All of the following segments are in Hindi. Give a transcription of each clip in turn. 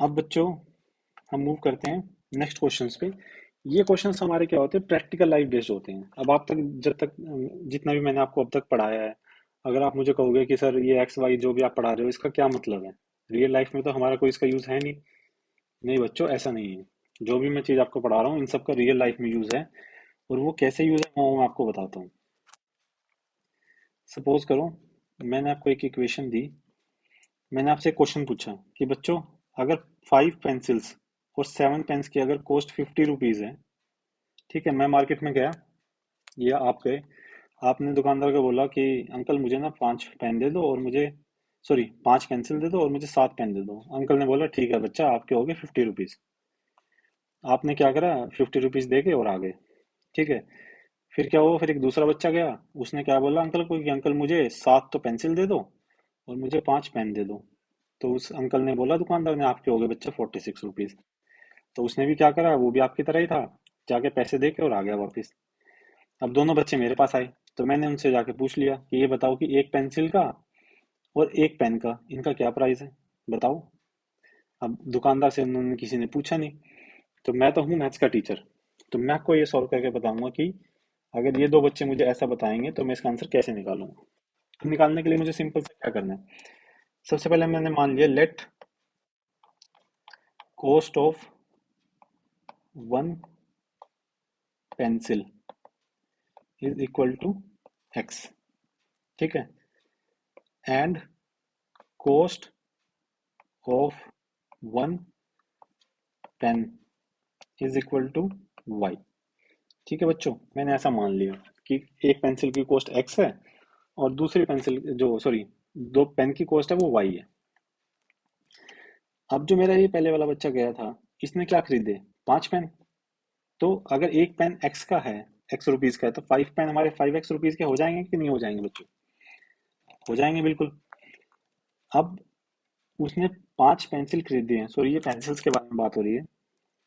अब बच्चों हम मूव करते हैं नेक्स्ट क्वेश्चंस पे। ये क्वेश्चंस हमारे क्या होते हैं, प्रैक्टिकल लाइफ बेस्ड होते हैं। अब आप तक जब तक जितना भी मैंने आपको अब तक पढ़ाया है, अगर आप मुझे कहोगे कि सर ये एक्स वाई जो भी आप पढ़ा रहे हो इसका क्या मतलब है, रियल लाइफ में तो हमारा कोई इसका यूज है नहीं। नहीं बच्चों, ऐसा नहीं है। जो भी मैं चीज आपको पढ़ा रहा हूँ इन सब का रियल लाइफ में यूज है, और वो कैसे यूज है वो मैं आपको बताता हूँ। सपोज करो मैंने आपको एक इक्वेशन दी, मैंने आपसे एक क्वेश्चन पूछा कि बच्चों अगर 5 पेंसिल्स और 7 पेन्स की अगर कॉस्ट 50 रुपीज है, ठीक है, मैं मार्केट में गया या आप गए, आपने दुकानदार को बोला कि अंकल मुझे ना 5 पेन दे दो और मुझे, सॉरी 5 पेंसिल दे दो और मुझे 7 पेन दे दो। अंकल ने बोला ठीक है बच्चा, आपके हो गए 50 रुपीज। आपने क्या करा, 50 रुपीज दे के और आ गए। ठीक है, फिर क्या हुआ, फिर एक दूसरा बच्चा गया, उसने क्या बोला अंकल को कि अंकल मुझे 7 तो पेंसिल दे दो और मुझे 5 पेन दे दो। तो उस अंकल ने बोला दुकानदार ने आपके हो गए बच्चा 46 रुपीज। तो उसने भी क्या करा, वो भी आपकी तरह ही था, जाके पैसे दे के और आ गया वापिस। अब दोनों बच्चे मेरे पास आए, तो मैंने उनसे जाके पूछ लिया कि ये बताओ कि एक पेंसिल का और एक पेन का इनका क्या प्राइस है, बताओ। अब दुकानदार से उन्होंने किसी ने पूछा नहीं, तो मैं तो हूँ मैथ्स का टीचर, तो मैं आपको ये सॉल्व करके बताऊंगा कि अगर ये दो बच्चे मुझे ऐसा बताएंगे तो मैं इसका आंसर कैसे निकालूंगा। तो निकालने के लिए मुझे सिंपल से क्या करना है, सबसे पहले मैंने मान लिया let cost of one pencil is equal to X, ठीक है, and cost of one pen is equal to Y. ठीक है बच्चों, मैंने ऐसा मान लिया कि एक पेंसिल की कॉस्ट एक्स है और दूसरी पेंसिल जो सॉरी दो पेन की कॉस्ट है वो वाई है। अब जो मेरा ये पहले वाला बच्चा गया था, इसने क्या खरीदे, 5 पेन। तो अगर एक पेन एक्स का है, एक्स रुपीज का है, तो 5 पेन हमारे 5x रुपीज के हो जाएंगे कि नहीं हो जाएंगे बच्चों, हो जाएंगे बिल्कुल। अब उसने 5 पेंसिल खरीदी है, सॉरी ये पेंसिल्स के बारे में बात हो रही है,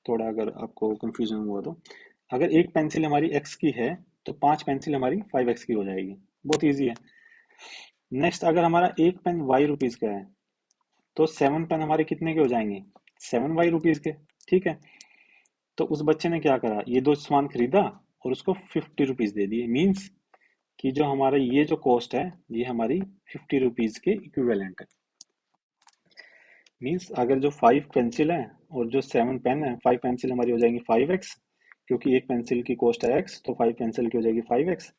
थोड़ा अगर आपको कंफ्यूजन हुआ तो। अगर एक पेंसिल हमारी एक्स की है तो 5 पेंसिल हमारी 5x की हो जाएगी, बहुत ईजी है। नेक्स्ट अगर हमारा एक पेन वाई रुपीज का है तो 7 पेन हमारे कितने के हो जाएंगे, 7 वाई रुपीज के। ठीक है, तो उस बच्चे ने क्या करा, ये दो सामान खरीदा और उसको 50 रुपीज दे दिए, मीन्स कि जो हमारा ये जो कॉस्ट है ये हमारी 50 रुपीज के इक्विवेलेंट है। मीन्स अगर जो 5 पेंसिल है और जो 7 पेन है, 5 पेंसिल हमारी हो जाएंगी 5x, क्योंकि एक पेंसिल की कॉस्ट है x, तो 5 पेंसिल की हो जाएगी 5x।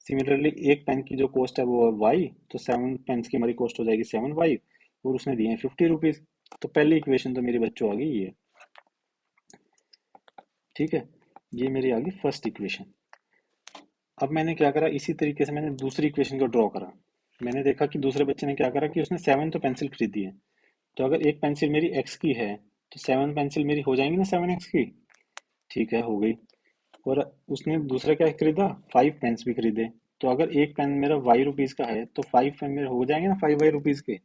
सिमिलरली एक पेन की जो कॉस्ट है वो है y, तो 7 पेन्स की हमारी कॉस्ट हो जाएगी 7y, और उसने दिए हैं 50 रुपीज। तो पहली इक्वेशन तो मेरे बच्चों आ गई ये, ठीक है, ये मेरी आ गई फर्स्ट इक्वेशन। अब मैंने क्या करा, इसी तरीके से मैंने दूसरी इक्वेशन को ड्रॉ करा। मैंने देखा कि दूसरे बच्चे ने क्या करा कि उसने 7 तो पेंसिल खरीदी है, तो अगर एक पेंसिल मेरी एक्स की है तो 7 पेंसिल मेरी हो जाएंगी ना 7x की। ठीक है, हो गई। और उसने दूसरा क्या खरीदा, 5 पेन्स भी खरीदे, तो अगर एक पेन मेरा वाई रुपीज का है तो 5 पेन मेरे हो जाएंगे ना 5y रुपीज के।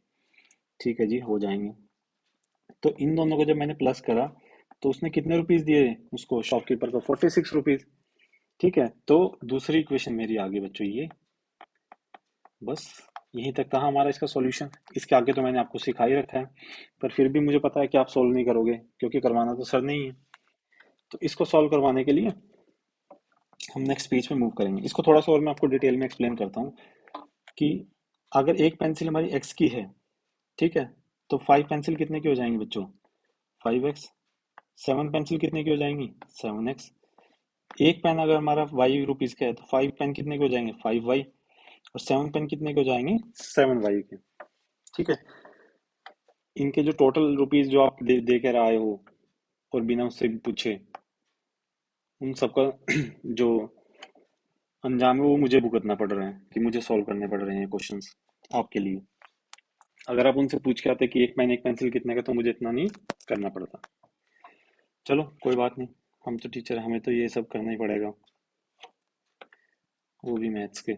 ठीक है जी, हो जाएंगे। तो इन दोनों को जब मैंने प्लस करा तो उसने कितने रुपीज दिए उसको, शॉपकीपर को, 46 रुपीज। ठीक है, तो दूसरी इक्वेशन मेरी आ गई बच्चों ये। बस यहीं तक था हमारा इसका सॉल्यूशन। इसके आगे तो मैंने आपको सिखा ही रखा है, पर फिर भी मुझे पता है कि आप सॉल्व नहीं करोगे, क्योंकि करवाना तो सर नहीं है। तो इसको सॉल्व करवाने के लिए हम नेक्स्ट पेज पे मूव करेंगे। इसको थोड़ा सा और मैं आपको डिटेल में एक्सप्लेन करता हूँ कि अगर एक पेंसिल हमारी एक्स की है, ठीक है, तो 5 पेंसिल कितने की हो जाएंगी बच्चों, 5x। 7 पेंसिल कितने की हो जाएंगी, 7x। एक पेन अगर हमारा वाई रुपीज का है तो 5 पेन कितने के हो जाएंगे, 5y। और 7 पेन कितने के हो जाएंगे, 7y के। ठीक है, इनके जो टोटल रुपीज जो आप दे कर आए हो और बिना उससे पूछे, उन सबका जो अंजाम है वो मुझे भुगतना पड़ रहा है, कि मुझे सॉल्व करने पड़ रहे हैं क्वेश्चंस आपके लिए। अगर आप उनसे पूछ के आते कि एक पेन एक पेंसिल कितने का, तो मुझे इतना नहीं करना पड़ता। चलो कोई बात नहीं, हम तो टीचर, हमें तो ये सब करना ही पड़ेगा, वो भी मैथ्स के।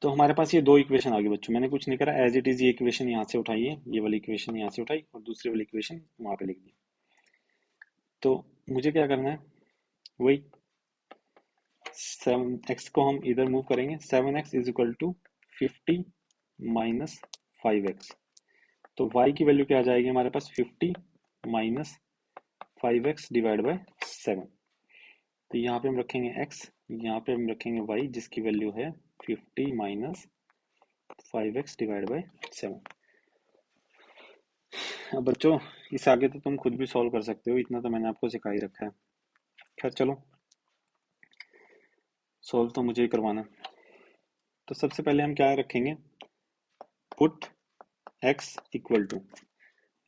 तो हमारे पास ये दो इक्वेशन आ गई बच्चों, मैंने कुछ नहीं करा, एज इट इज ये इक्वेशन यहाँ से उठाई है, ये वाली इक्वेशन यहाँ से उठाई और दूसरी वाली इक्वेशन वहां पे लिख दी। तो मुझे क्या करना है, वही 7x को हम इधर मूव करेंगे, 7x is equal to 50 minus 5x। तो y की वैल्यू क्या आ जाएगी हमारे पास 50 माइनस 5x डिवाइड बाय 7। तो यहाँ पे हम रखेंगे x, यहाँ पे हम रखेंगे y जिसकी वैल्यू है 50 माइनस 5x डिवाइड बाय 7। अब बच्चों इस आगे तो तुम खुद भी सॉल्व कर सकते हो, इतना तो मैंने आपको सिखा ही रखा है। खैर चलो, सॉल्व तो मुझे ही करवाना है। तो सबसे पहले हम क्या रखेंगे, पुट x इक्वल टू,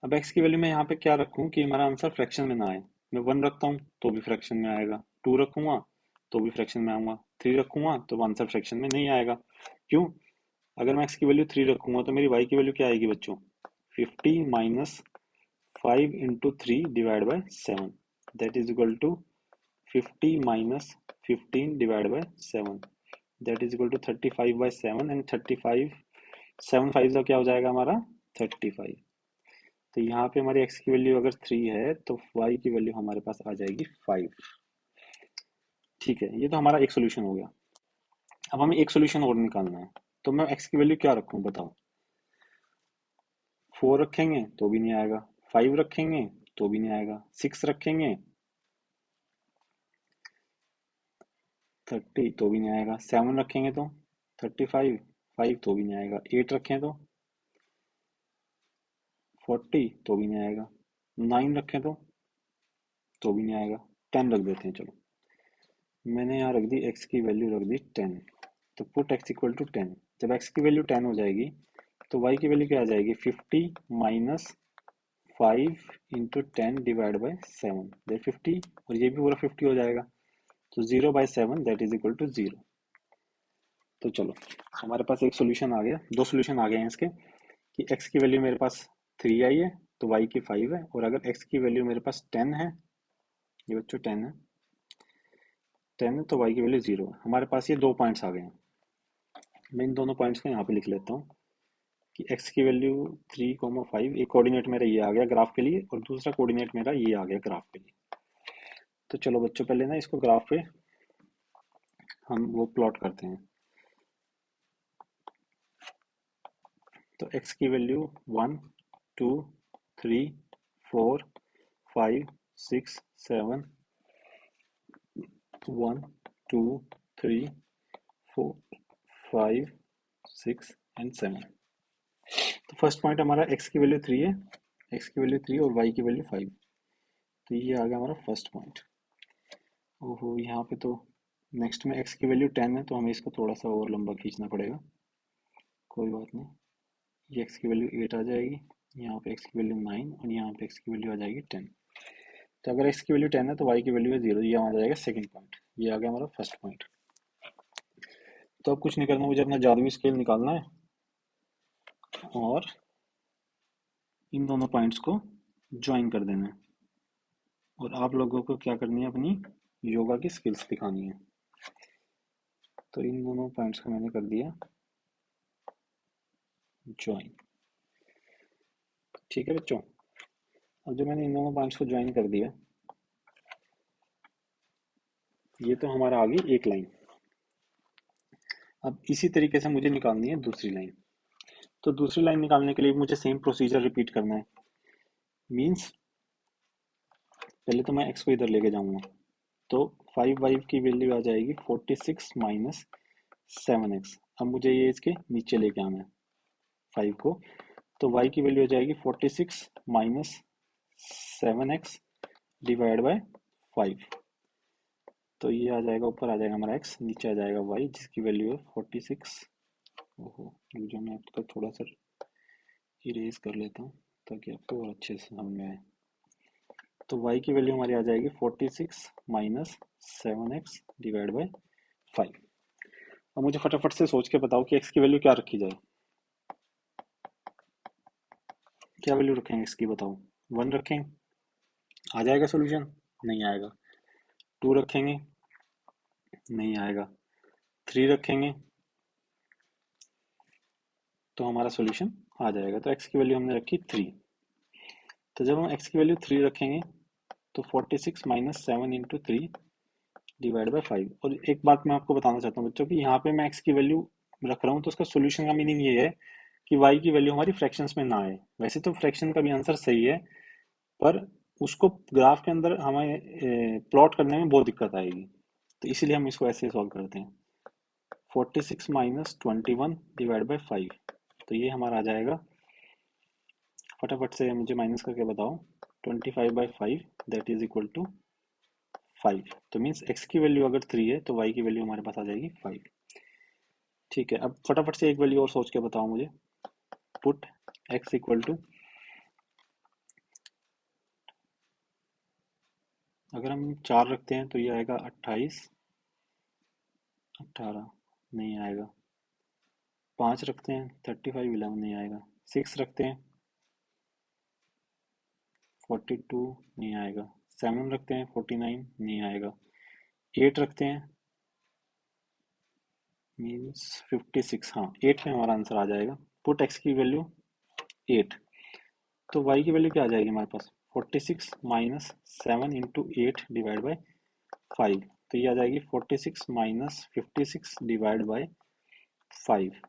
अब x की वैल्यू मैं यहाँ पे क्या रखूँ कि हमारा आंसर फ्रैक्शन में ना आए। मैं 1 रखता हूँ तो भी फ्रैक्शन में आएगा, 2 रखूंगा तो भी फ्रैक्शन में आऊंगा, 3 रखूंगा तो आंसर फ्रैक्शन में नहीं आएगा। क्यों? अगर मैं x की वैल्यू 3 रखूंगा तो मेरी y की वैल्यू क्या आएगी बच्चों, 50 minus 5 into 3 divide by 7, that is equal to 50 minus 15 divide by 7, that is equal to 35 by 7, and 35 7 5 का क्या हो जाएगा हमारा 35। तो यहाँ पे हमारी x की वैल्यू अगर 3 है तो y की वैल्यू हमारे पास आ जाएगी 5। ठीक है, ये तो हमारा एक सोल्यूशन हो गया। अब हमें एक सोल्यूशन और निकालना है, तो मैं x की वैल्यू क्या रखूं बताओ। 4 रखेंगे तो भी नहीं आएगा, 5 रखेंगे तो भी नहीं आएगा, 6 रखेंगे 30 तो भी नहीं आएगा, 7 रखेंगे तो 35, 5 तो भी नहीं आएगा, 8 रखें तो 40 तो भी नहीं आएगा, 9 रखें तो भी नहीं आएगा, 10 रख देते हैं। चलो मैंने यहाँ रख दी x की वैल्यू रख दी 10। तो पुट x इक्वल टू 10, जब x की वैल्यू 10 हो जाएगी तो y की वैल्यू क्या आ जाएगी 50 minus 5 into 10 divide by 7, that 50, और ये भी पूरा 50 हो जाएगा। तो 0 by 7 that is equal to 0। तो चलो हमारे पास एक सोल्यूशन आ गया, दो सोल्यूशन आ गए हैं इसके, कि x की वैल्यू मेरे पास 3 आई है तो y की 5 है, और अगर x की वैल्यू मेरे पास 10 है, ये बच्चों 10 है, 10 है तो y की वैल्यू 0 है। हमारे पास ये दो पॉइंट्स आ गए हैं। मैं इन दोनों पॉइंट्स को यहाँ पे लिख लेता हूँ कि x की वैल्यू 3,5, एक कोऑर्डिनेट मेरा ये आ गया ग्राफ के लिए, और दूसरा कोऑर्डिनेट मेरा ये आ गया ग्राफ के लिए। तो चलो बच्चों पहले ना इसको ग्राफ पे हम वो प्लॉट करते हैं। तो x की वैल्यू 1 2 3 4 5 6 7, 1 2 3 4 5 6 एंड 7। तो फर्स्ट पॉइंट हमारा x की वैल्यू 3 है, x की वैल्यू 3 और y की वैल्यू 5। तो ये आ गया हमारा फर्स्ट पॉइंट। ओहो, यहाँ पे तो नेक्स्ट में x की वैल्यू 10 है तो हमें इसको थोड़ा सा और लंबा खींचना पड़ेगा, कोई बात नहीं। ये x की वैल्यू 8 आ जाएगी, यहाँ पे x की वैल्यू 9, और यहाँ पे x की वैल्यू आ जाएगी 10। तो अगर x की वैल्यू 10 है तो y की वैल्यू है 0, ये आ जाएगा सेकंड पॉइंट। ये आ गया हमारा फर्स्ट पॉइंट। तो अब कुछ नहीं करना, मुझे अपना जादुई स्केल निकालना है और इन दोनों पॉइंट्स को ज्वाइन कर देना है, और आप लोगों को क्या करनी है, अपनी योगा की स्किल्स दिखानी है। तो इन दोनों पॉइंट्स को मैंने कर दिया ज्वाइन। ठीक है बच्चों, अब जो मैंने इन दोनों पॉइंट्स को ज्वाइन कर दिया, ये तो हमारा आ गई एक लाइन। अब इसी तरीके से मुझे निकालनी है दूसरी लाइन। तो दूसरी लाइन निकालने के लिए मुझे सेम प्रोसीजर रिपीट करना है। मीन्स पहले तो मैं x को इधर लेके जाऊंगा, तो 5y की वैल्यू आ जाएगी 46 माइनस 7x। अब मुझे ये इसके नीचे लेके आना है 5 को, तो y की वैल्यू आ जाएगी 46 माइनस 7x डिवाइड बाय 5। तो ये आ जाएगा, ऊपर आ जाएगा हमारा x, नीचे आ जाएगा y जिसकी वैल्यू है 46। ओहो, जो मैं आपका थोड़ा सा इरेज कर लेता हूँ ताकि आपको और अच्छे से समझ में आए। तो y की वैल्यू हमारी आ जाएगी 46 माइनस 7x डिवाइड बाई 5। अब मुझे फटाफट से सोच के बताओ कि x की वैल्यू क्या रखी जाए, क्या वैल्यू रखेंगे x की बताओ। 1 रखें, आ जाएगा सोल्यूशन? नहीं आएगा। 2 रखेंगे, नहीं आएगा। 3 रखेंगे तो हमारा सोल्यूशन आ जाएगा। तो x की वैल्यू हमने रखी 3। तो जब हम x की वैल्यू 3 रखेंगे तो 46 माइनस 7 इंटू 3 डिवाइड बाई 5। और एक बात मैं आपको बताना चाहता हूँ बच्चों कि यहाँ पे मैं x की वैल्यू रख रहा हूँ तो उसका सोल्यूशन का मीनिंग ये है कि y की वैल्यू हमारी फ्रैक्शंस में ना आए। वैसे तो फ्रैक्शन का भी आंसर सही है, पर उसको ग्राफ के अंदर हमें प्लॉट करने में बहुत दिक्कत आएगी, तो इसीलिए हम इसको ऐसे सॉल्व करते हैं। 46 माइनस 21 डिवाइड बाई 5, तो ये हमारा आ जाएगा, फटाफट से मुझे माइनस करके बताओ, 25/5 दैट इज इक्वल टू 5। तो मीन्स x की वैल्यू अगर 3 है तो y की वैल्यू हमारे पास आ जाएगी 5। ठीक है, अब फटाफट से एक वैल्यू और सोच के बताओ मुझे। पुट x इक्वल टू, अगर हम 4 रखते हैं तो ये आएगा 28, 18 नहीं आएगा। 5 रखते हैं 35, 11 नहीं आएगा। 6 रखते हैं 42 नहीं आएगा। 7 रखते हैं 49 नहीं आएगा। 8 रखते हैं मीन्स 56, हाँ 8 में हमारा आंसर आ जाएगा। पुट x की वैल्यू 8, तो y की वैल्यू क्या आ जाएगी हमारे पास, 46 माइनस 7 इंटू 8 डिवाइड बाई 5, तो ये आ जाएगी 46 minus 56 divide by 5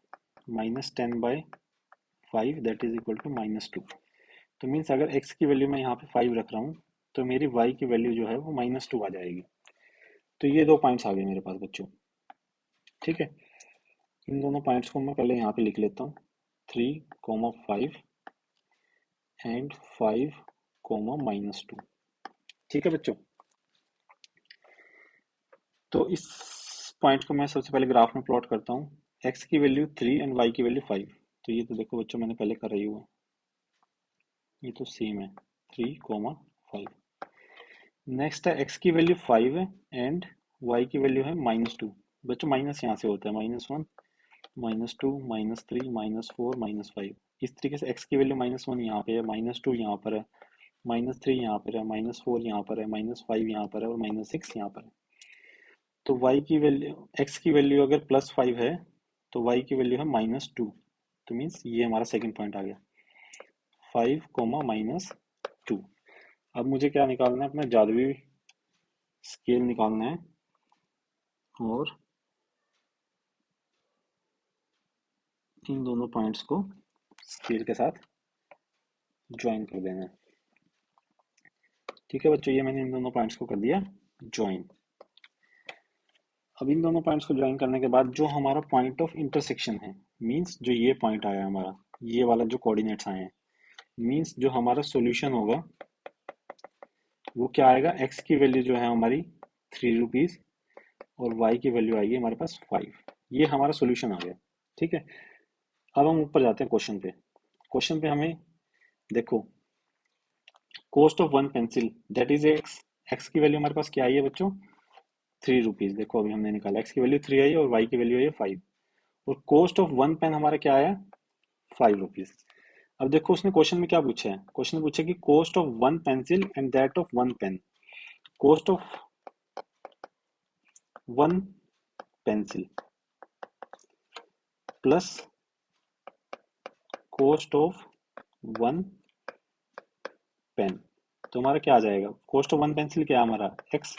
minus 10/5 that is equal to -2। तो मीन्स अगर x की वैल्यू मैं यहाँ पे 5 रख रहा हूँ तो मेरी y की वैल्यू जो है वो -2 आ जाएगी। तो ये दो पॉइंट्स आ गए मेरे पास बच्चों। ठीक है, इन दोनों पॉइंट्स को मैं पहले यहाँ पे लिख लेता हूँ, 3,5 एंड 5,-2। ठीक है बच्चों, तो इस पॉइंट को मैं सबसे पहले ग्राफ में प्लॉट करता हूँ। x की वैल्यू 3 एंड y की वैल्यू 5, तो ये तो देखो बच्चों मैंने पहले कर रही हूँ, ये तो सेम है 3,5। नेक्स्ट है x की वैल्यू 5 है एंड y की वैल्यू है -2। बच्चों माइनस यहाँ से होता है, -1 -2 -3 -4 -5। इस तरीके से x की वैल्यू -1 यहाँ पे है, -2 यहाँ पर है, -3 यहाँ पर है, -4 यहाँ पर है, -5 यहाँ पर है और -6 यहाँ पर है। तो y की वैल्यू, x की वैल्यू अगर +5 है तो y की वैल्यू है -2। तो मीन्स ये हमारा सेकंड पॉइंट आ गया, 5, -2। अब मुझे क्या निकालना है, अपना जादुई स्केल निकालना है और इन दोनों पॉइंट्स को स्केल के साथ ज्वाइन कर देना है। ठीक है बच्चों, ये मैंने इन दोनों पॉइंट्स को कर दिया ज्वाइन। अब इन दोनों पॉइंट्स को ज्वाइन करने के बाद जो हमारा पॉइंट ऑफ इंटरसेक्शन है, मींस जो ये पॉइंट आया हमारा, ये वाला जो कोऑर्डिनेट्स आए हैं, मींस जो हमारा सॉल्यूशन होगा वो क्या आएगा, x की वैल्यू जो है हमारी 3 रुपीज और y की वैल्यू आएगी हमारे पास 5। ये हमारा सॉल्यूशन आ गया। ठीक है, अब हम ऊपर जाते हैं क्वेश्चन पे। क्वेश्चन पे हमें देखो, cost of one pencil that is x, x की वैल्यू हमारे पास क्या आई है बच्चों, 3 रुपीज। देखो अभी हमने निकाला, एक्स की वैल्यू 3 आई है और वाई की वैल्यू आई है 5, और कॉस्ट ऑफ वन पेन हमारा क्या आया, 5 रुपीज। अब देखो उसने क्वेश्चन में क्या पूछा है, क्वेश्चन में पूछा कि cost of one pencil and that of one pen, cost of one pencil plus cost of one pen, तो हमारा क्या आ जाएगा, कॉस्ट ऑफ वन पेंसिल क्या है हमारा X,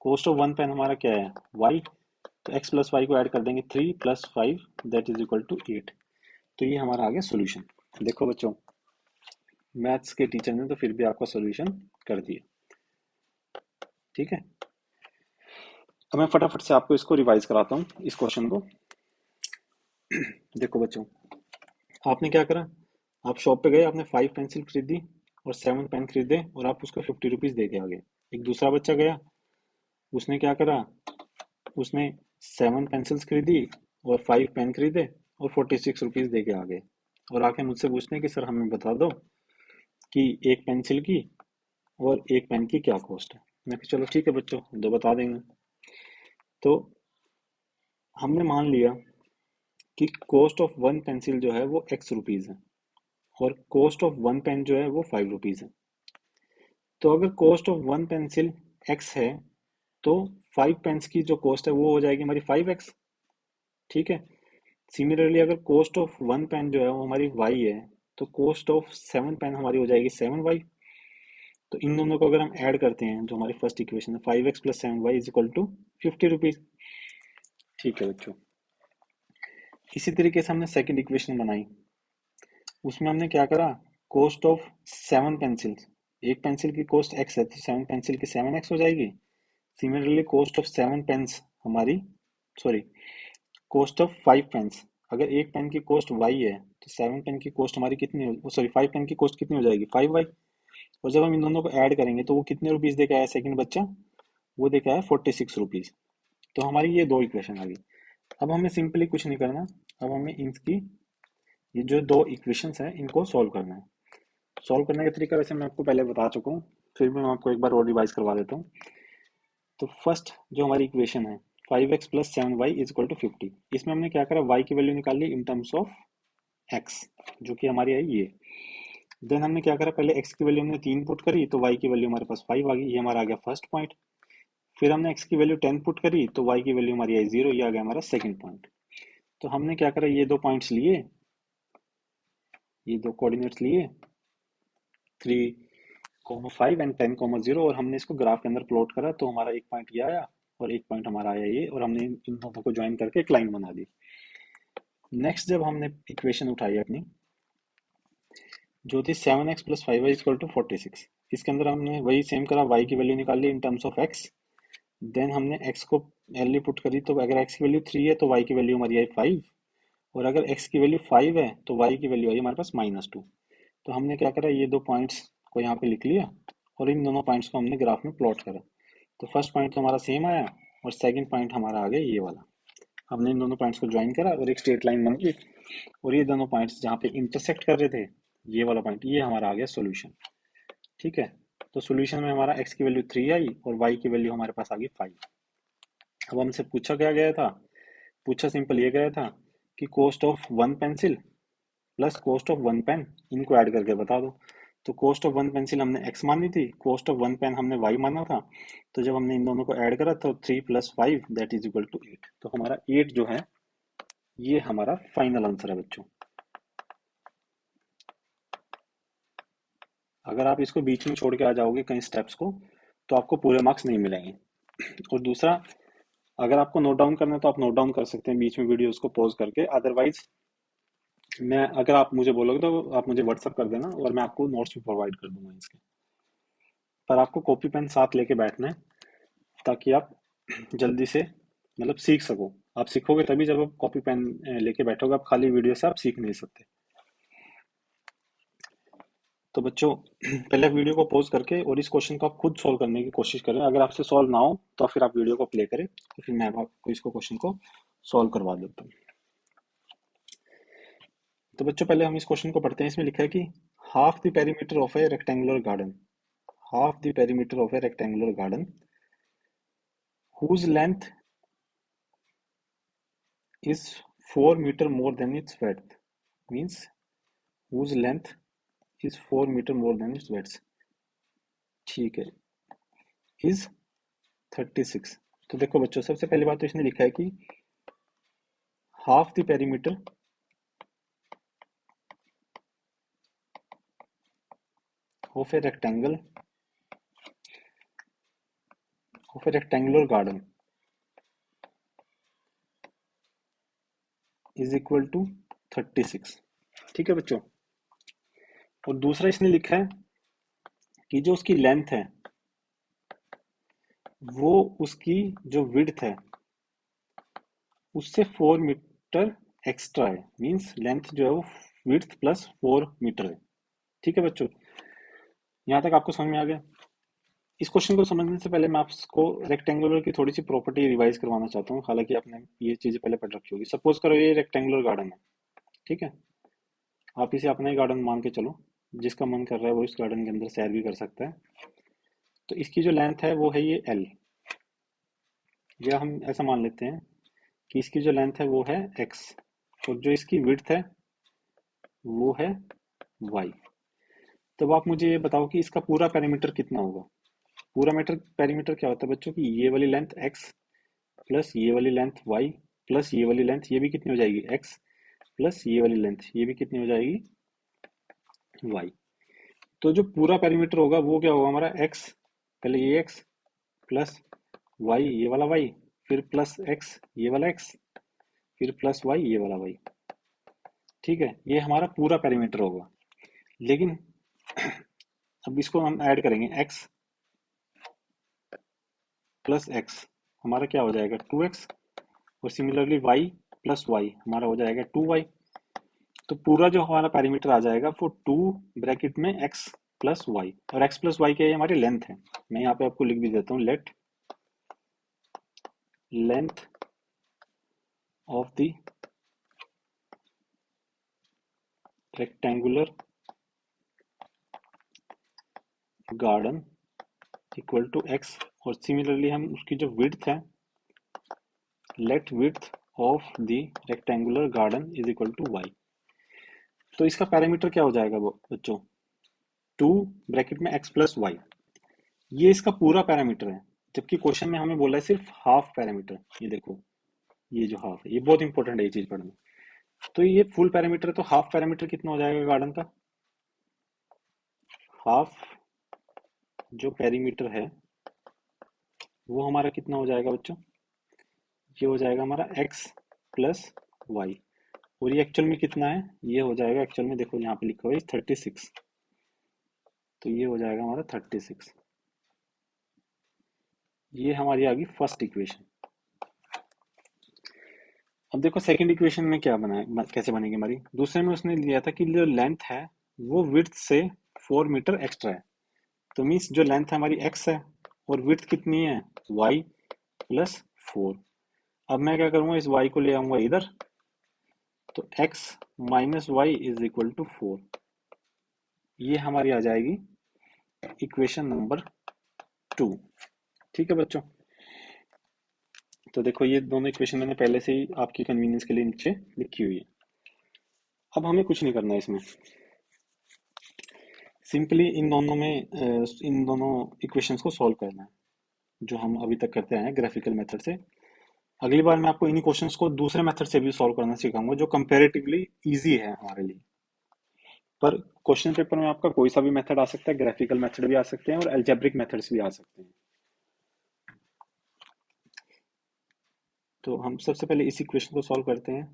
cost of one pen हमारा क्या है वाई, तो एक्स प्लस वाई को ऐड कर देंगे, 3 + 5 दैट इज इक्वल टू 8। तो ये हमारा आ गया सोल्यूशन। देखो बच्चों, मैथ्स के टीचर ने तो फिर भी आपका सोल्यूशन कर दिया। ठीक है, अब मैं फटाफट से आपको इसको रिवाइज कराता हूँ इस क्वेश्चन को। देखो बच्चों, आपने क्या करा, आप शॉप पे गए, आपने 5 पेंसिल खरीदी और 7 पेन खरीदे और आप उसको 50 रुपीज दे के आ गए। एक दूसरा बच्चा गया, उसने क्या करा, उसने 7 पेंसिल्स खरीदी और 5 पेन खरीदे और 46 रुपीज दे के आ गए, और आके मुझसे पूछने कि सर हमें बता दो कि एक पेंसिल की और एक पेन की क्या कॉस्ट है। मैं कहा चलो ठीक है बच्चों, दो बता देंगे। तो हमने मान लिया कि कॉस्ट ऑफ वन पेंसिल जो है वो एक्स रुपीज है और कॉस्ट ऑफ वन पेन जो है वो 5 रुपीज है। तो अगर cost of one pencil x है तो 5 पेन्स की जो कॉस्ट है वो हो जाएगी हमारी 5x। ठीक है, सिमिलरली अगर कॉस्ट ऑफ वन पेन जो है वो हमारी y है तो कॉस्ट ऑफ 7 पेन हमारी हो जाएगी 7y। तो इन दोनों को अगर हम ऐड करते हैं, जो हमारी फर्स्ट इक्वेशन है, 5x + 7y is equal to 50 rupees. ठीक है बच्चों, इसी तरीके से हमने सेकंड इक्वेशन बनाई। उसमें हमने क्या करा, कॉस्ट ऑफ 7 पेंसिल, एक पेंसिल की कॉस्ट एक्स है तो 7 पेंसिल की 7x हो जाएगी। सिमिलरली कॉस्ट ऑफ 7 पेन्स हमारी, सॉरी, कॉस्ट ऑफ 5 पेन्स, अगर एक पेन की कॉस्ट वाई है तो 7 पेन की कॉस्ट हमारी कितनी हो, सॉरी 5 पेन की कॉस्ट कितनी हो जाएगी, 5y। और जब हम इन दोनों को ऐड करेंगे तो वो कितने रुपीज दे के आया सेकंड बच्चा, वो दे के आया 46 रुपीज। तो हमारी ये दो इक्वेशन आ गई। अब हमें सिंपली कुछ नहीं करना, अब हमें इनकी, ये जो दो इक्वेशंस हैं इनको सॉल्व करना है। सॉल्व करने का तरीका वैसे मैं आपको पहले बता चुका हूँ, फिर भी मैं आपको एक बार और रिवाइज करवा देता हूँ। तो फर्स्ट जो हमारी इक्वेशन है 5x plus 7y is equal to 50, इसमें हमने क्या करा, y की वैल्यू निकाल ली इन टर्म्स ऑफ x, जो कि हमारी आई ये। देन हमने क्या करा, पहले x की वैल्यू हमने 3 पुट करी तो y की वैल्यू हमारे पास 5 आ गई, ये हमारा आ गया फर्स्ट पॉइंट। फिर हमने x की वैल्यू 10 पुट करी तो y की वैल्यू हमारी आई 0, ये आ गया हमारा सेकंड पॉइंट। तो हमने क्या करा, ये दो पॉइंट्स लिए, ये दो कोऑर्डिनेट्स लिए 3,5 एंड 10,0, और हमने इसको ग्राफ के अंदर प्लॉट करा तो हमारा एक पॉइंट ये आया और एक पॉइंट हमारा आया ये, और हमने इन दोनों को ज्वाइन करके एक लाइन बना दी। नेक्स्ट जब हमने इक्वेशन उठाई अपनी जो थी 7x plus 5y equal to 46, इसके अंदर हमने वही सेम करा, y की वैल्यू निकाल ली in terms of x। Then हमने x को वैल्यू पुट करी तो अगर x की वैल्यू 3 है तो y की वैल्यू हमारी आई 5, और अगर x की वैल्यू 5 है तो y की वैल्यू आई हमारे पास -2। तो हमने क्या करा, ये दो पॉइंट्स को यहाँ पे लिख लिया और इन दोनों पॉइंट्स को हमने ग्राफ में प्लॉट करा। तो फर्स्ट पॉइंट तो हमारा सेम आया और सेकंड पॉइंट हमारा आ गया ये वाला। हमने इन दोनों पॉइंट्स को ज्वाइन करा और एक स्ट्रेट लाइन बन गई, और ये दोनों पॉइंट्स जहाँ पे इंटरसेक्ट कर रहे थे, ये वाला पॉइंट, ये हमारा आ गया सॉल्यूशन। ठीक है, तो सॉल्यूशन में हमारा x की वैल्यू 3 आई और y की वैल्यू हमारे पास आ गई 5। अब हमसे पूछा क्या गया था, पूछा सिंपल ये गया था कि cost of 1 pencil plus cost of 1 pen, इनको ऐड करके बता दो। तो कॉस्ट ऑफ 1 पेंसिल हमने x मानी थी, कॉस्ट ऑफ 1 पेन हमने y माना था। तो जब हमने इन दोनों को ऐड करा तो 3 plus 5 that is equal to 8। तो हमारा 8 जो है ये हमारा फाइनल आंसर है बच्चों। अगर आप इसको बीच में छोड़ के आ जाओगे कई स्टेप्स को तो आपको पूरे मार्क्स नहीं मिलेंगे। और दूसरा, अगर आपको नोट डाउन करना है तो आप नोट डाउन कर सकते हैं बीच में वीडियोस को पॉज करके, अदरवाइज मैं, अगर आप मुझे बोलोगे तो आप मुझे व्हाट्सअप कर देना और मैं आपको नोट्स भी प्रोवाइड कर दूंगा इसके। पर आपको कॉपी पेन साथ लेके बैठना है ताकि आप जल्दी से मतलब सीख सको। आप सीखोगे तभी जब आप कॉपी पेन लेके बैठोगे, आप खाली वीडियो से आप सीख नहीं सकते। तो बच्चों पहले वीडियो को पॉज करके और इस क्वेश्चन को आप खुद सॉल्व करने की कोशिश करें। अगर आपसे सॉल्व ना हो तो फिर आप वीडियो को प्ले करें, तो फिर मैं आपको इसको क्वेश्चन को सॉल्व करवा देता हूँ। तो बच्चों पहले हम इस क्वेश्चन को पढ़ते हैं। इसमें लिखा है कि half the perimeter of a rectangular garden, half the perimeter of a rectangular garden whose length is 4 meter more than its width, means whose length is 4 meter more than its width, ठीक है, is 36। तो देखो बच्चों, सबसे पहली बात तो इसने लिखा है कि half the perimeter of a rectangle of a rectangular garden is equal to 36। ठीक है बच्चों, और दूसरा इसने लिखा है कि जो उसकी लेंथ है वो उसकी जो विड्थ है उससे 4 मीटर एक्स्ट्रा है, मीन्स लेंथ जो है वो विड्थ प्लस 4 मीटर है। ठीक है बच्चों, यहाँ तक आपको समझ में आ गया। इस क्वेश्चन को समझने से पहले मैं आपको रेक्टेंगुलर की थोड़ी सी प्रॉपर्टी रिवाइज करवाना चाहता हूँ, हालांकि आपने ये चीजें पहले पढ़ रखी होगी। सपोज करो ये रेक्टेंगुलर गार्डन है, ठीक है, आप इसे अपना ही गार्डन मान के चलो, जिसका मन कर रहा है वो इस गार्डन के अंदर सैर भी कर सकता है। तो इसकी जो लेंथ है वो है ये एल, या हम ऐसा मान लेते हैं कि इसकी जो लेंथ है वो है एक्स, और जो इसकी विड्थ है वो है वाई। तब आप मुझे ये बताओ कि इसका पूरा पेरीमीटर कितना होगा। पूरा मीटर पेरीमीटर क्या होता है बच्चों की, ये वाली लेंथ x प्लस ये वाली लेंथ y प्लस ये वाली लेंथ, ये भी कितनी हो जाएगी x प्लस ये वाली लेंथ, ये भी कितनी हो जाएगी y। तो जो पूरा पेरीमीटर होगा वो क्या होगा हमारा x, पहले ये x प्लस y ये वाला y, फिर प्लस x ये वाला x, फिर प्लस y ये वाला y। ठीक है, ये हमारा पूरा पेरीमीटर होगा। लेकिन अब इसको हम ऐड करेंगे x प्लस एक्स, हमारा क्या हो जाएगा 2x, और सिमिलरली y प्लस वाई हमारा हो जाएगा 2y। तो पूरा जो हमारा पैरामीटर आ जाएगा वो 2 ब्रैकेट में x प्लस वाई, और x प्लस वाई क्या है, हमारी लेंथ है। मैं यहाँ पे आपको लिख भी देता हूँ, let length of the rectangular garden equal to x, और सिमिलरली हम उसकी जो विड्थ है, let width of the rectangular garden is equal to y। तो इसका पैरामीटर क्या हो जाएगा वो बच्चों, 2 ब्रैकेट में x प्लस वाई, ये इसका पूरा पैरामीटर है। जबकि क्वेश्चन में हमें बोला है सिर्फ हाफ पैरामीटर। ये देखो, ये जो हाफ है, ये बहुत इंपॉर्टेंट है ये चीज पढ़ना। तो ये फुल पैरामीटर है, तो हाफ पैरामीटर कितना हो जाएगा गार्डन का, हाफ जो पेरीमीटर है वो हमारा कितना हो जाएगा बच्चों, ये हो जाएगा हमारा x प्लस वाई। और ये एक्चुअल में कितना है, ये हो जाएगा एक्चुअल में, देखो यहाँ पे लिखा हुआ है 36। तो ये हो जाएगा हमारा 36। ये हमारी आ गई फर्स्ट इक्वेशन। अब देखो सेकंड इक्वेशन में क्या बना है, कैसे बनेगी हमारी। दूसरे में उसने लिया था कि जो लेंथ है वो विड्थ से 4 मीटर एक्स्ट्रा है। तो मीन्स जो लेंथ है हमारी x है, और विड्थ कितनी है y प्लस 4। अब मैं क्या करूंगा, इस y को ले आऊंगा इधर, तो x minus Y is equal to 4। ये हमारी आ जाएगी इक्वेशन नंबर 2। ठीक है बच्चों, तो देखो ये दोनों इक्वेशन मैंने पहले से ही आपकी कन्वीनियंस के लिए नीचे लिखी हुई है। अब हमें कुछ नहीं करना है इसमें, सिंपली इन दोनों इक्वेशंस को सॉल्व करना है, जो हम अभी तक करते आए हैं ग्राफिकल मेथड से। अगली बार मैं आपको इन्हीं क्वेश्चंस को दूसरे मेथड से भी सॉल्व करना सिखाऊंगा, जो कंपैरेटिवली इजी है हमारे लिए। पर क्वेश्चन पेपर में आपका कोई सा भी मेथड आ सकता है, ग्राफिकल मेथड भी आ सकते हैं और अलजेब्रिक मेथड्स भी आ सकते हैं। तो हम सबसे पहले इस इक्वेशन को सॉल्व करते हैं।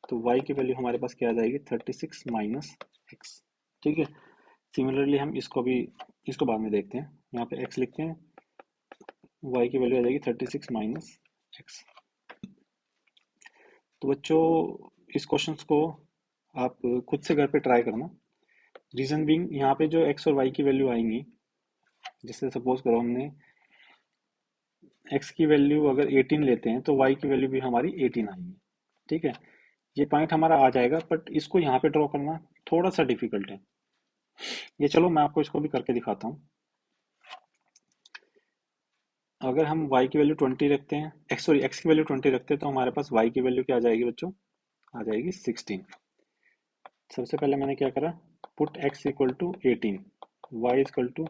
तो y की वैल्यू हमारे पास क्या आ जाएगी, 36 माइनस एक्स। ठीक है, सिमिलरली हम इसको बाद में देखते हैं। यहाँ पे x लिखते हैं, y की वैल्यू आ जाएगी 36 माइनस एक्स। तो बच्चों इस क्वेश्चन को आप खुद से घर पे ट्राई करना। रीजन बीइंग, यहाँ पे जो x और y की वैल्यू आएंगी, जैसे सपोज करो हमने x की वैल्यू अगर 18 लेते हैं, तो y की वैल्यू भी हमारी 18 आएगी। ठीक है, ये पॉइंट हमारा आ जाएगा, बट इसको यहाँ पे ड्रॉ करना थोड़ा सा डिफिकल्ट है। ये चलो मैं आपको इसको भी करके दिखाता हूँ। अगर हम y की वैल्यू 20 रखते हैं, x की वैल्यू 20 रखते हैं, तो हमारे पास y की वैल्यू क्या आ जाएगी बच्चों, आ जाएगी 16। सबसे पहले मैंने क्या करा, put x equal to 18, y equal to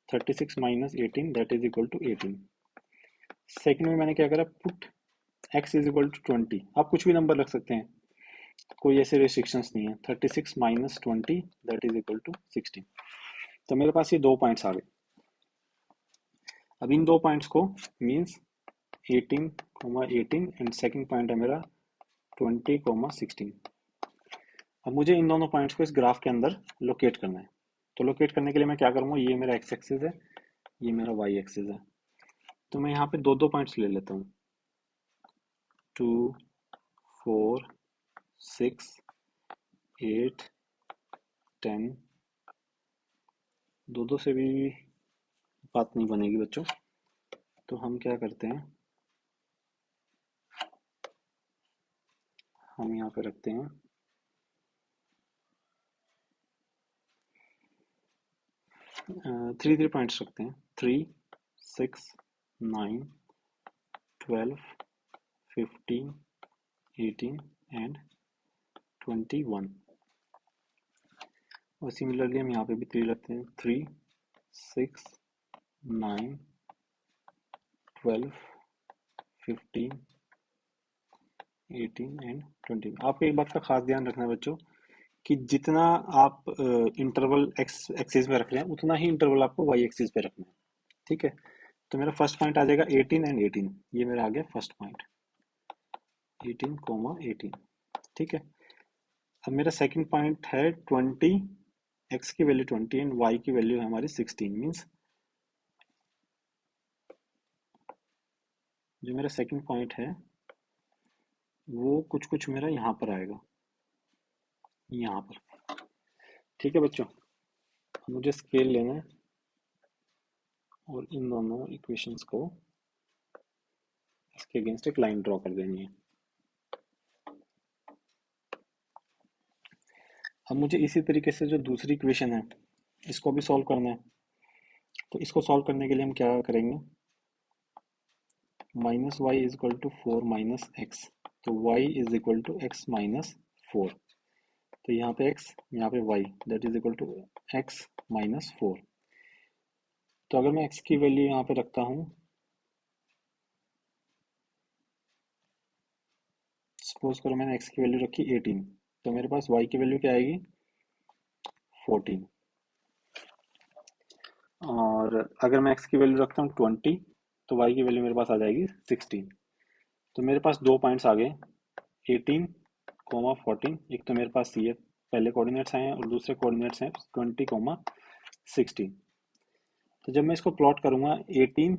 36 minus 18 that is equal to 18। Second में मैंने क्या करा, put x is equal to 20। आप कुछ भी नंबर रख सकते हैं, कोई ऐसे रिस्ट्रिक्शंस नहीं है। 36 minus 20 that is equal to 16। तो मेरे पास ये दो पॉइंट्स आ गए। अब इन दो पॉइंट्स को मीन्स 18, एंड सेकंड पॉइंट है मेरा 20, 16। अब मुझे इन दोनों पॉइंट्स को इस ग्राफ के अंदर लोकेट करना है। तो लोकेट करने के लिए मैं क्या करूँगा, ये मेरा एक्स एक्सिस है, ये मेरा वाई एक्सिस है। तो मैं यहाँ पे दो दो पॉइंट्स ले लेता हूँ, 2, 4, 6, 8, 10। दो दो से भी बात नहीं बनेगी बच्चों, तो हम क्या करते हैं, हम यहाँ पे रखते हैं 3 पॉइंट्स रखते हैं, 3, 6, 9, 12, 15, 18 एंड 21। और सिमिलरली हम यहाँ पे भी 3 रखते हैं, 3, 6, 9, 12, 15, 18 एंड 20। आपको एक बात का खास ध्यान रखना है बच्चों, कि जितना आप इंटरवल एक्स एक्सिस में रख रहे हैं, उतना ही इंटरवल आपको वाई एक्सिस पे रखना है। ठीक है, तो मेरा फर्स्ट पॉइंट आ जाएगा 18 एंड 18। ये मेरा आ गया फर्स्ट पॉइंट, 18, 18। ठीक है, अब मेरा सेकंड पॉइंट है 20, एक्स की वैल्यू 20 एंड वाई की वैल्यू है हमारी 16। मीन्स जो मेरा सेकंड पॉइंट है वो कुछ कुछ मेरा यहाँ पर आएगा, यहाँ पर। ठीक है बच्चों, मुझे स्केल लेना है और इन दोनों इक्वेशंस को इसके अगेंस्ट एक लाइन ड्रॉ कर देनी है। अब मुझे इसी तरीके से जो दूसरी इक्वेशन है इसको भी सॉल्व करना है। तो इसको सॉल्व करने के लिए हम क्या करेंगे, minus Y is equal to 4 minus X, तो Y is equal to X minus 4। तो यहाँ पे x, यहाँ पे y, that is equal to x minus 4। तो अगर मैं x की वैल्यू यहाँ पे रखता हूँ, सपोज करो मैंने x की वैल्यू रखी 18, तो मेरे पास y की वैल्यू क्या आएगी 14। और अगर मैं x की वैल्यू रखता हूँ 20, तो y की वैल्यू मेरे पास आ जाएगी 16। तो मेरे पास दो पॉइंट्स आ गए, 18 कोमा 14। एक तो मेरे पास ये पहले कोऑर्डिनेट्स आए हैं और दूसरे कोऑर्डिनेट्स हैं 20 कोमा 16। तो जब मैं इसको प्लॉट करूंगा 18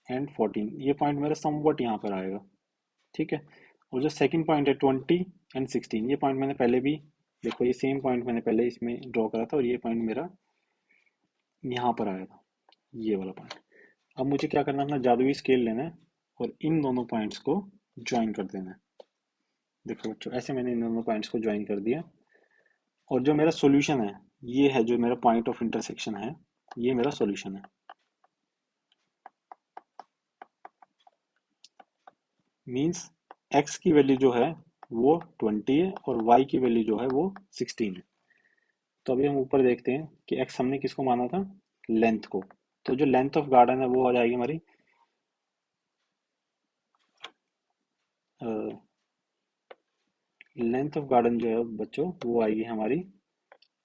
एंड 14, ये पॉइंट मेरा समवट यहाँ पर आएगा। ठीक है, और जो सेकंड पॉइंट है 20 एंड 16, ये पॉइंट मैंने पहले भी, देखो ये सेम पॉइंट मैंने पहले इसमें ड्रॉ करा था और ये पॉइंट मेरा यहाँ पर आया था, ये वाला पॉइंट। अब मुझे क्या करना है, अपना जादुई स्केल लेना है और इन दोनों पॉइंट्स को ज्वाइन कर देना है। देखो बच्चों, ऐसे मैंने इन दोनों पॉइंट्स को ज्वाइन कर दिया और जो मेरा सॉल्यूशन है ये है, जो मेरा पॉइंट ऑफ इंटरसेक्शन है, ये मेरा सॉल्यूशन है। मींस x की वैल्यू जो है वो 20 है और y की वैल्यू जो है वो 16 है। तो अभी हम ऊपर देखते हैं कि x हमने किसको माना था, लेंथ को। तो जो लेंथ ऑफ गार्डन है वो आ जाएगी हमारी लेंथ ऑफ गार्डन जो है बच्चों वो आएगी हमारी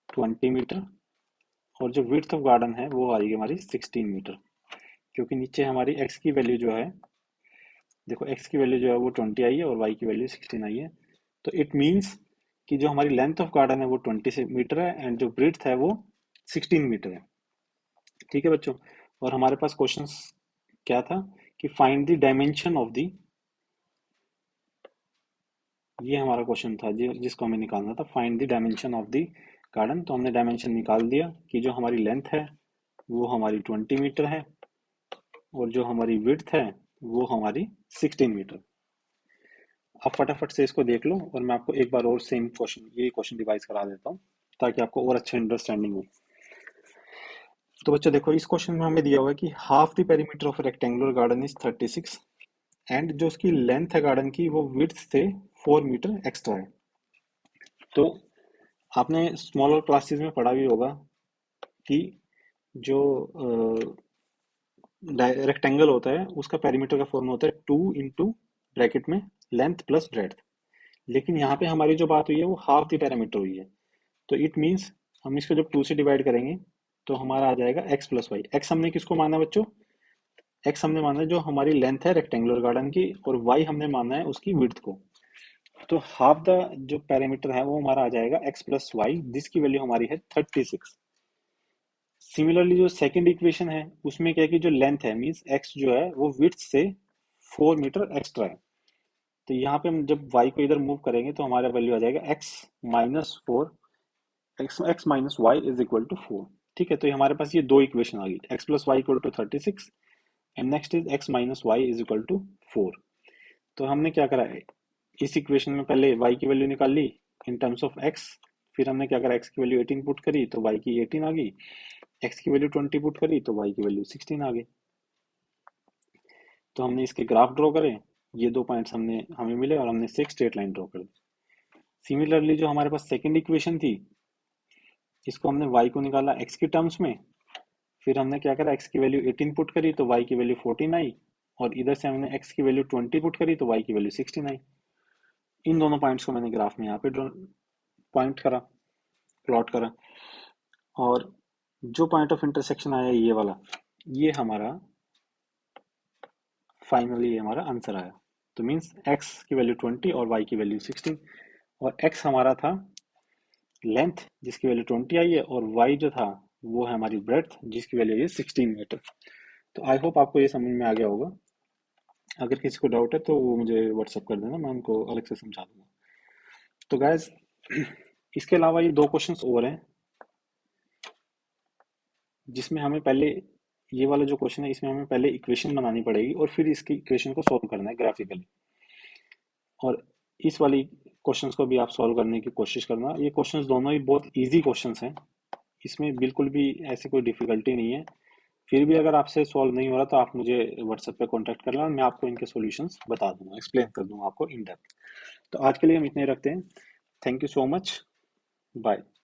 20 मीटर, और जो विड्थ ऑफ गार्डन है वो आएगी हमारी 16 मीटर। क्योंकि नीचे हमारी x की वैल्यू जो है, देखो x की वैल्यू जो है वो 20 आई है और y की वैल्यू 16 आई है। तो इट मीन्स कि जो हमारी लेंथ ऑफ गार्डन है वो 20 मीटर है एंड जो ब्रीथ है वो 16 मीटर है। ठीक है बच्चों, और हमारे पास क्वेश्चन क्या था कि find the dimension of the, ये हमारा क्वेश्चन था जिसको हमें निकालना था, find the dimension of the garden. तो हमने डायमेंशन निकाल दिया कि जो हमारी लेंथ है वो हमारी 20 मीटर है और जो हमारी विड्थ है वो हमारी 16 मीटर। आप फटाफट से इसको देख लो और मैं आपको एक बार और सेम क्वेश्चन, ये क्वेश्चन रिवाइज करा देता हूँ ताकि आपको और अच्छा अंडरस्टैंडिंग हो। तो बच्चों देखो, इस क्वेश्चन में हमें दिया हुआ है कि half the perimeter of rectangular garden is 36 and जो उसकी लेंथ है गार्डन की वो विड्थ से 4 मीटर एक्स्ट्रा है। तो आपने स्मॉलर क्लासेस में पढ़ा भी होगा कि जो रेक्टेंगल होता है उसका पेरीमीटर का फॉर्म होता है 2 इंटू ब्रैकेट में लेंथ प्लस ब्रेड्थ। लेकिन यहाँ पे हमारी जो बात हुई है वो हाफ द पैरामीटर हुई है। तो इट मीन्स हम इसको जब 2 से डिवाइड करेंगे तो हमारा आ जाएगा x प्लस वाई। एक्स हमने किसको माना बच्चों, x हमने माना है जो हमारी लेंथ है रेक्टेंगुलर गार्डन की, और y हमने माना है उसकी विड्थ को। तो हाफ द जो पैरामीटर है वो हमारा आ जाएगा x प्लस वाई, जिसकी वैल्यू हमारी है 36। सिमिलरली जो सेकंड इक्वेशन है उसमें क्या है कि जो लेंथ है मीन्स x जो है वो विड्थ से 4 मीटर एक्स्ट्रा है। तो यहाँ पे हम जब y को इधर मूव करेंगे तो हमारा वैल्यू आ जाएगा x minus 4, X minus Y is equal to 4। ठीक है, तो हमारे पास ये दो इक्वेशन आ गई, x plus Y equal to 36 and next is x minus Y is equal to 4। तो हमने क्या करा है, इस इक्वेशन में पहले y की वैल्यू निकाल ली इन टर्म्स ऑफ x, फिर हमने क्या करा, x की वैल्यू 18 पुट करी तो y की 18 आ गई, x की वैल्यू 20 पुट करी तो y की वैल्यू 16 आ गई। तो हमने इसके ग्राफ ड्रॉ करे, ये दो पॉइंट्स हमने हमें मिले और हमने इससे एक स्ट्रेट लाइन ड्रॉ कर दी। सिमिलरली जो हमारे पास सेकंड इक्वेशन थी, इसको हमने y को निकाला x की टर्म्स में, फिर हमने क्या करा, x की वैल्यू 18 पुट करी तो y की वैल्यू 14 आई, और इधर से हमने x की वैल्यू 20 पुट करी तो y की वैल्यू 16 आई। इन दोनों पॉइंट्स को मैंने ग्राफ में यहाँ पे पॉइंट करा, प्लॉट करा, और जो पॉइंट ऑफ इंटरसेक्शन आया ये वाला, ये हमारा फाइनली हमारा आंसर आया। तो मीन्स x की वैल्यू 20 और y की वैल्यू 16। और x हमारा था लेंथ जिसकी वैल्यू 20 आई है, और y जो था वो है हमारी ब्रेड्थ जिसकी वैल्यू है 16 मीटर। तो आई होप आपको ये समझ में आ गया होगा। अगर किसी को डाउट है तो वो मुझे व्हाट्सअप कर देना, मैं उनको अलग से समझा दूंगा। तो गाइज इसके अलावा ये दो क्वेश्चंस और हैं जिसमें हमें पहले, ये वाला जो क्वेश्चन है इसमें हमें पहले इक्वेशन बनानी पड़ेगी और फिर इसकी इक्वेशन को सॉल्व करना है ग्राफिकली। और इस वाली क्वेश्चंस को भी आप सॉल्व करने की कोशिश करना। ये क्वेश्चंस दोनों ही बहुत इजी क्वेश्चंस हैं, इसमें बिल्कुल भी ऐसी कोई डिफिकल्टी नहीं है। फिर भी अगर आपसे सॉल्व नहीं हो रहा तो आप मुझे व्हाट्सएप पे कांटेक्ट कर लेना, मैं आपको इनके सॉल्यूशंस बता दूंगा, एक्सप्लेन कर दूंगा आपको इन डेप्थ। तो आज के लिए हम इतने रखते हैं। Thank you so much. Bye.